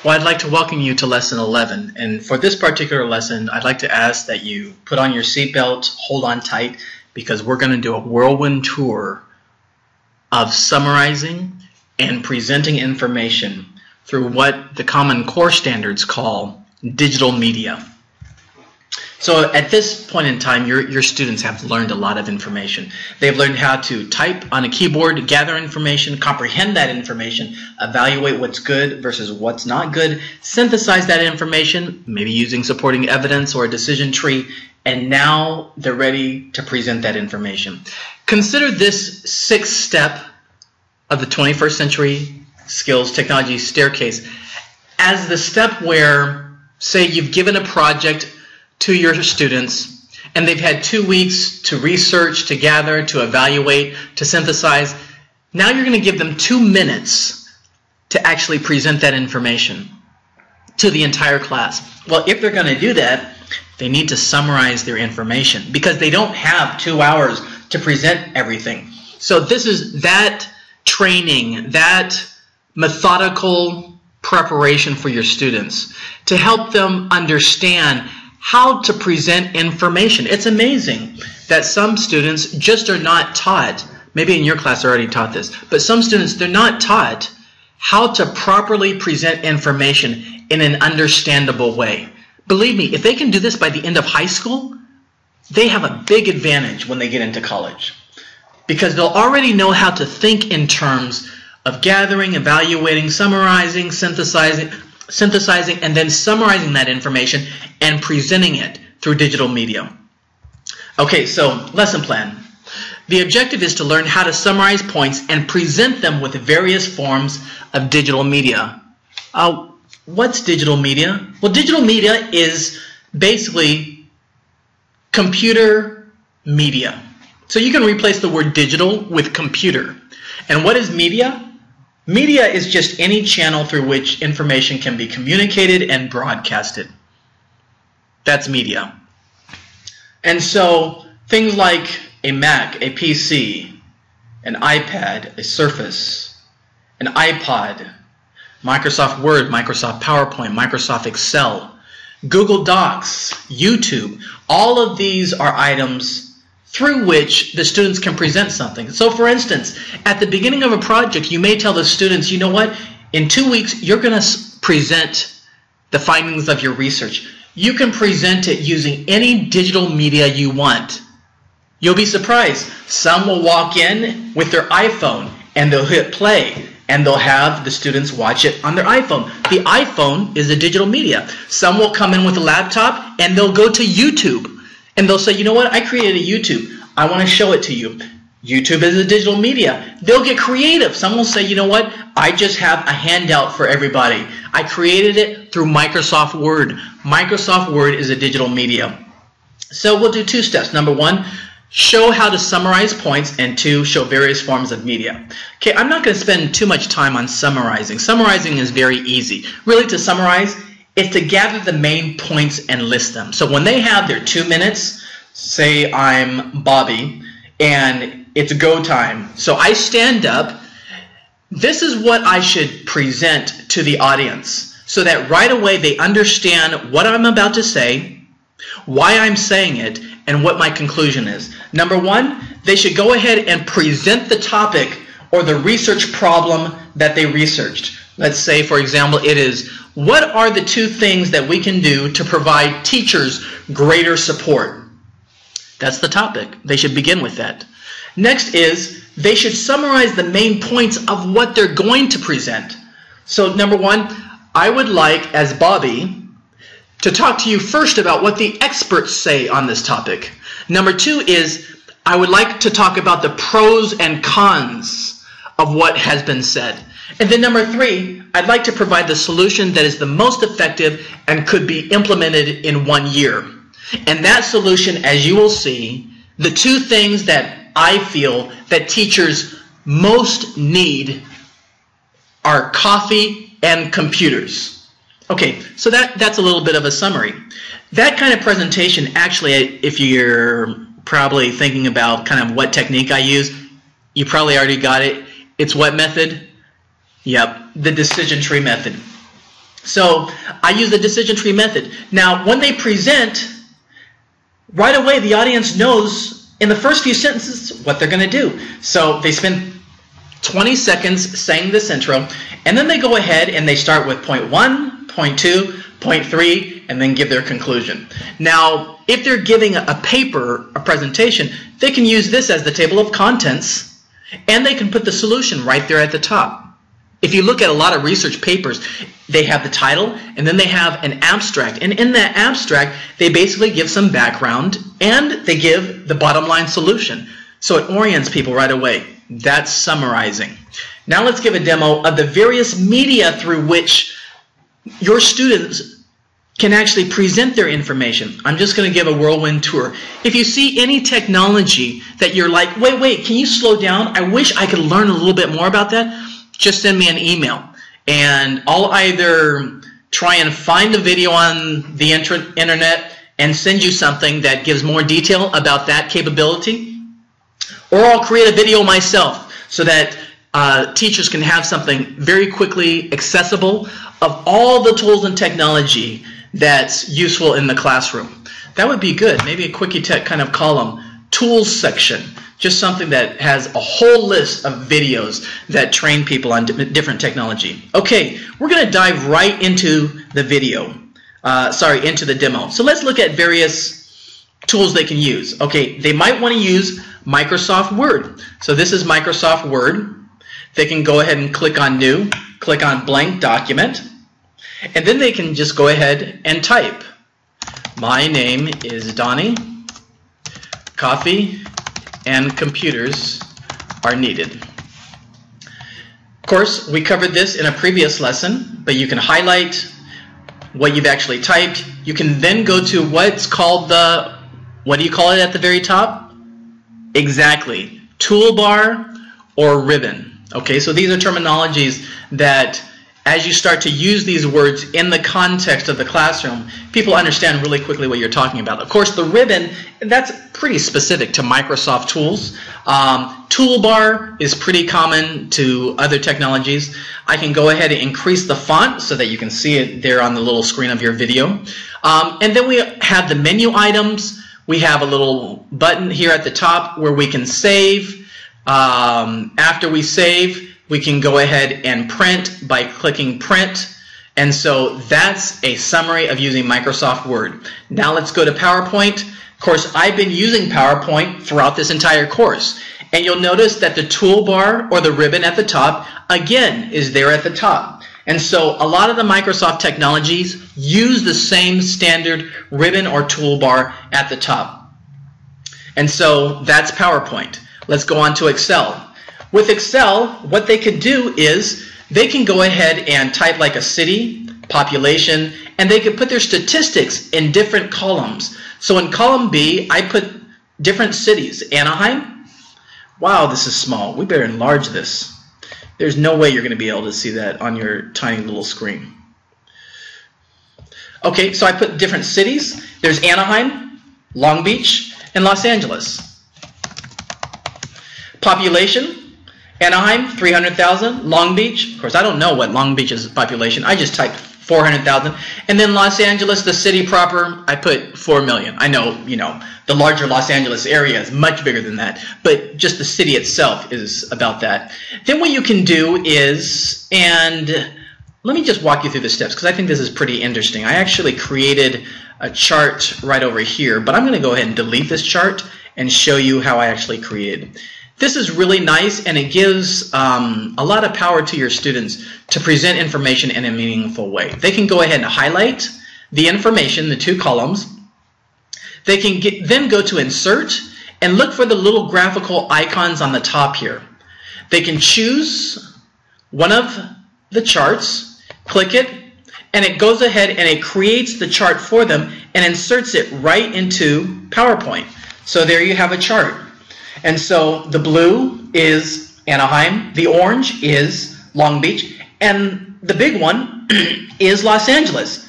Well, I'd like to welcome you to Lesson 11. And for this particular lesson, I'd like to ask that you put on your seatbelt, hold on tight, because we're going to do a whirlwind tour of summarizing and presenting information through what the Common Core standards call digital media. So at this point in time, your students have learned a lot of information. They've learned how to type on a keyboard, gather information, comprehend that information, evaluate what's good versus what's not good, synthesize that information, maybe using supporting evidence or a decision tree, and now they're ready to present that information. Consider this sixth step of the 21st century skills technology staircase as the step where, say, you've given a project to your students, and they've had 2 weeks to research, to gather, to evaluate, to synthesize. Now you're going to give them 2 minutes to actually present that information to the entire class. Well, if they're going to do that, they need to summarize their information because they don't have 2 hours to present everything. So this is that training, that methodical preparation for your students to help them understand how to present information. It's amazing that some students just are not taught, maybe in your class they're already taught this, but some students, they're not taught how to properly present information in an understandable way. Believe me, if they can do this by the end of high school, they have a big advantage when they get into college because they'll already know how to think in terms of gathering, evaluating, summarizing, synthesizing, and then summarizing that information and presenting it through digital media. Okay, so lesson plan. The objective is to learn how to summarize points and present them with various forms of digital media. What's digital media? Well, digital media is basically computer media. So you can replace the word digital with computer. And what is media? Media is just any channel through which information can be communicated and broadcasted. That's media. And so things like a Mac, a PC, an iPad, a Surface, an iPod, Microsoft Word, Microsoft PowerPoint, Microsoft Excel, Google Docs, YouTube, all of these are items through which the students can present something. So for instance, at the beginning of a project, you may tell the students, you know what, in 2 weeks, you're going to present the findings of your research. You can present it using any digital media you want. You'll be surprised. Some will walk in with their iPhone and they'll hit play and they'll have the students watch it on their iPhone. The iPhone is a digital media. Some will come in with a laptop and they'll go to YouTube. And they'll say, you know what, I created a YouTube. I want to show it to you. YouTube is a digital media. They'll get creative. Some will say, you know what, I just have a handout for everybody. I created it through Microsoft Word. Microsoft Word is a digital media. So we'll do 2 steps. Number 1, show how to summarize points, and 2, show various forms of media. Okay, I'm not going to spend too much time on summarizing. Summarizing is very easy. Really, to summarize, is to gather the main points and list them. So when they have their 2 minutes, say I'm Bobby, and it's go time. So I stand up. This is what I should present to the audience so that right away they understand what I'm about to say, why I'm saying it, and what my conclusion is. Number 1, they should go ahead and present the topic or the research problem that they researched. Let's say, for example, it is, what are the 2 things that we can do to provide teachers greater support? That's the topic. They should begin with that. Next is, they should summarize the main points of what they're going to present. So number 1, I would like, as Bobby, to talk to you first about what the experts say on this topic. Number 2 is, I would like to talk about the pros and cons of what has been said. And then number 3, I'd like to provide the solution that is the most effective and could be implemented in 1 year. And that solution, as you will see, the 2 things that I feel that teachers most need are coffee and computers. Okay, so that's a little bit of a summary. That kind of presentation, actually, if you're probably thinking about kind of what technique I use, you probably already got it. It's what method? Yep, the decision tree method. So I use the decision tree method. Now, when they present, right away the audience knows in the first few sentences what they're going to do. So they spend 20 seconds saying this intro, and then they go ahead and they start with point 1, point 2, point 3, and then give their conclusion. Now, if they're giving a paper, a presentation, they can use this as the table of contents, and they can put the solution right there at the top. If you look at a lot of research papers, they have the title and then they have an abstract. And in that abstract, they basically give some background and they give the bottom line solution. So it orients people right away. That's summarizing. Now let's give a demo of the various media through which your students can actually present their information. I'm just going to give a whirlwind tour. If you see any technology that you're like, wait, can you slow down? I wish I could learn a little bit more about that. Just send me an email, and I'll either try and find a video on the internet and send you something that gives more detail about that capability, or I'll create a video myself so that teachers can have something very quickly accessible of all the tools and technology that's useful in the classroom. That would be good. Maybe a Quickie Tech kind of column, tools section. Just something that has a whole list of videos that train people on different technology. Okay, we're going to dive right into the video, into the demo. So let's look at various tools they can use. Okay, they might want to use Microsoft Word. So this is Microsoft Word. They can go ahead and click on New, click on Blank Document, and then they can just go ahead and type. My name is Donnie. Coffee and computers are needed. Of course, we covered this in a previous lesson, but you can highlight what you've actually typed. You can then go to what's called the, what do you call it at the very top? Exactly, toolbar or ribbon. Okay, so these are terminologies that as you start to use these words in the context of the classroom, people understand really quickly what you're talking about. Of course, the ribbon, that's pretty specific to Microsoft tools. Toolbar is pretty common to other technologies. I can go ahead and increase the font so that you can see it there on the little screen of your video. And then we have the menu items. We have a little button here at the top where we can save. After we save, we can go ahead and print by clicking print. And so that's a summary of using Microsoft Word. Now let's go to PowerPoint. Of course, I've been using PowerPoint throughout this entire course. And you'll notice that the toolbar or the ribbon at the top, again, is there at the top. And so a lot of the Microsoft technologies use the same standard ribbon or toolbar at the top. And so that's PowerPoint. Let's go on to Excel. With Excel, what they could do is they can go ahead and type like a city, population, and they could put their statistics in different columns. So in column B, I put different cities. Anaheim. Wow, this is small. We better enlarge this. There's no way you're going to be able to see that on your tiny little screen. Okay, so I put different cities. There's Anaheim, Long Beach, and Los Angeles. Population. Anaheim, 300,000. Long Beach, of course, I don't know what Long Beach's population. I just typed 400,000. And then Los Angeles, the city proper, I put 4 million. I know, the larger Los Angeles area is much bigger than that, but just the city itself is about that. Then what you can do is, and let me just walk you through the steps because I think this is pretty interesting. I actually created a chart right over here, but I'm going to go ahead and delete this chart and show you how I actually created. This is really nice, and it gives a lot of power to your students to present information in a meaningful way. They can go ahead and highlight the information, the two columns. They can then go to Insert and look for the little graphical icons on the top here. They can choose one of the charts, click it, and it goes ahead and it creates the chart for them and inserts it right into PowerPoint. So there you have a chart. And so the blue is Anaheim, the orange is Long Beach, and the big one is Los Angeles.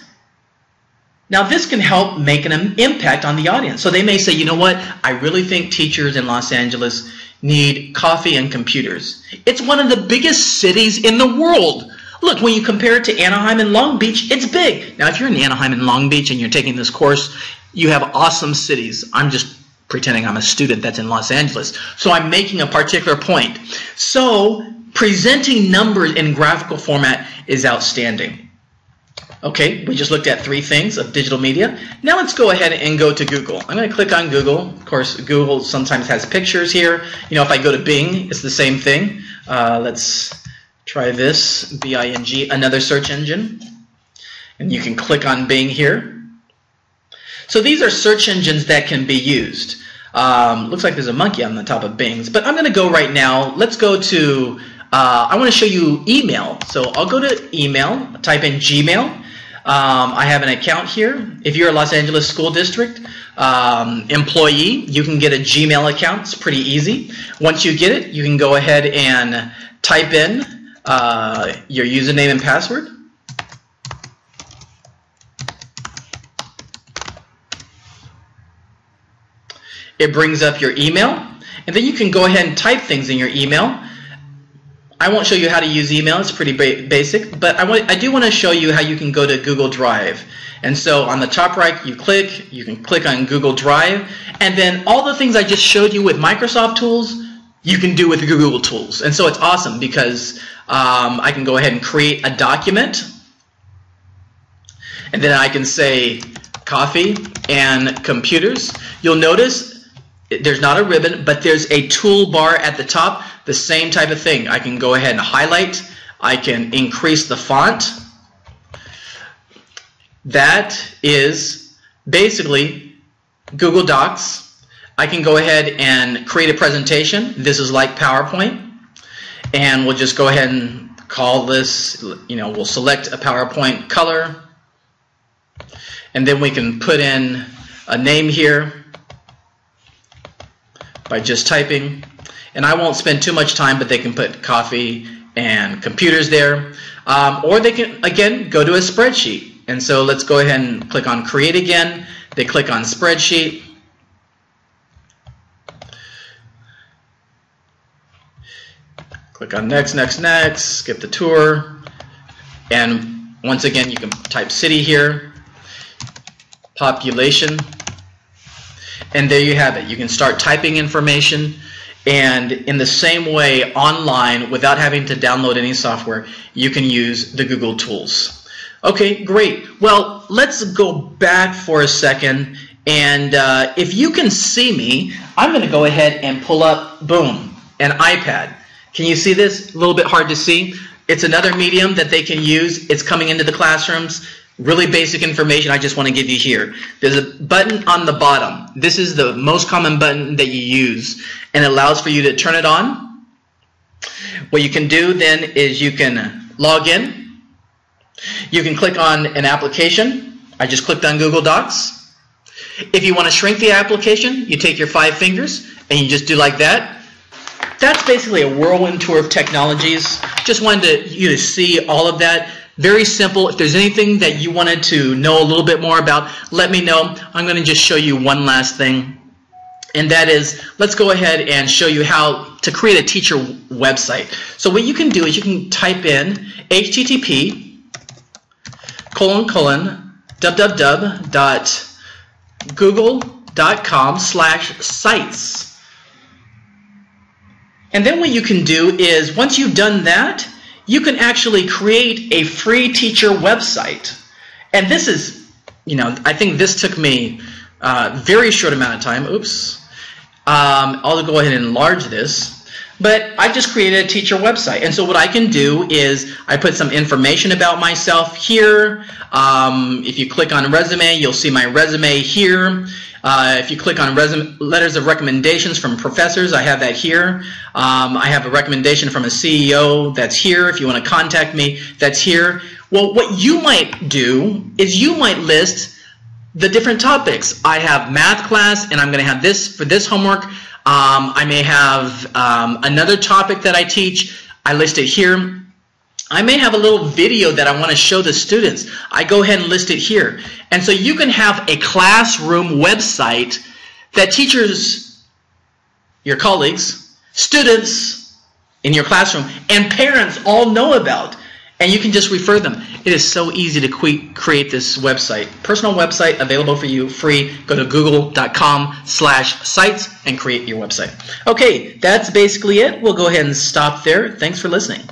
Now this can help make an impact on the audience. So they may say, you know what, I really think teachers in Los Angeles need coffee and computers. It's one of the biggest cities in the world. Look, when you compare it to Anaheim and Long Beach, it's big. Now, if you're in Anaheim and Long Beach and you're taking this course, you have awesome cities. I'm just pretending I'm a student that's in Los Angeles. So I'm making a particular point. So presenting numbers in graphical format is outstanding. Okay, we just looked at 3 things of digital media. Now let's go ahead and go to Google. I'm going to click on Google. Of course, Google sometimes has pictures here. You know, if I go to Bing, it's the same thing. Let's try this, Bing, another search engine. And you can click on Bing here. So these are search engines that can be used. Looks like there's a monkey on the top of Bing's. But I'm going to go right now. Let's go to, I want to show you email. So I'll go to email, type in Gmail. I have an account here. If you're a Los Angeles School District employee, you can get a Gmail account. It's pretty easy. Once you get it, you can go ahead and type in your username and password. It brings up your email, and then you can go ahead and type things in your email. I won't show you how to use email. It's pretty basic, but I do want to show you how you can go to Google Drive. And so on the top right, you can click on Google Drive, and then all the things I just showed you with Microsoft tools, you can do with Google tools. And so it's awesome because I can go ahead and create a document, and then I can say coffee and computers. You'll notice there's not a ribbon, but there's a toolbar at the top, the same type of thing. I can go ahead and highlight. I can increase the font. That is basically Google Docs. I can go ahead and create a presentation. This is like PowerPoint. And we'll just go ahead and call this, we'll select a PowerPoint color. And then we can put in a name here by just typing. And I won't spend too much time, but they can put coffee and computers there. Or they can, again, go to a spreadsheet. And so let's go ahead and click on Create again. They click on Spreadsheet. Click on Next, Next, Next, skip the tour. And once again, you can type city here, population. And there you have it. You can start typing information, and in the same way online, without having to download any software, you can use the Google tools. Okay, great. Well, let's go back for a second, and if you can see me, I'm going to go ahead and pull up, boom, an iPad. Can you see this? A little bit hard to see. It's another medium that they can use. It's coming into the classrooms. Really basic information I just want to give you here. There's a button on the bottom. This is the most common button that you use, and it allows for you to turn it on. What you can do then is you can log in. You can click on an application. I just clicked on Google Docs. If you want to shrink the application, you take your 5 fingers and you just do like that. That's basically a whirlwind tour of technologies. Just wanted you to see all of that. Very simple. If there's anything that you wanted to know a little bit more about, let me know. I'm going to just show you one last thing, and that is, let's go ahead and show you how to create a teacher website. So what you can do is you can type in http://www.google.com/sites. And then what you can do is, once you've done that, you can actually create a free teacher website. And this is, I think this took me a very short amount of time. Oops. I'll go ahead and enlarge this. But I just created a teacher website. And so what I can do is I put some information about myself here. If you click on resume, you'll see my resume here. If you click on letters of recommendations from professors, I have that here. I have a recommendation from a CEO, that's here. If you want to contact me, that's here. Well, what you might do is you might list the different topics. I have math class, and I'm going to have this for this homework. I may have another topic that I teach. I list it here. I may have a little video that I want to show the students. I go ahead and list it here. And so you can have a classroom website that teachers, your colleagues, students in your classroom, and parents all know about. And you can just refer them. It is so easy to create this website. Personal website available for you, free. Go to google.com/sites and create your website. Okay, that's basically it. We'll go ahead and stop there. Thanks for listening.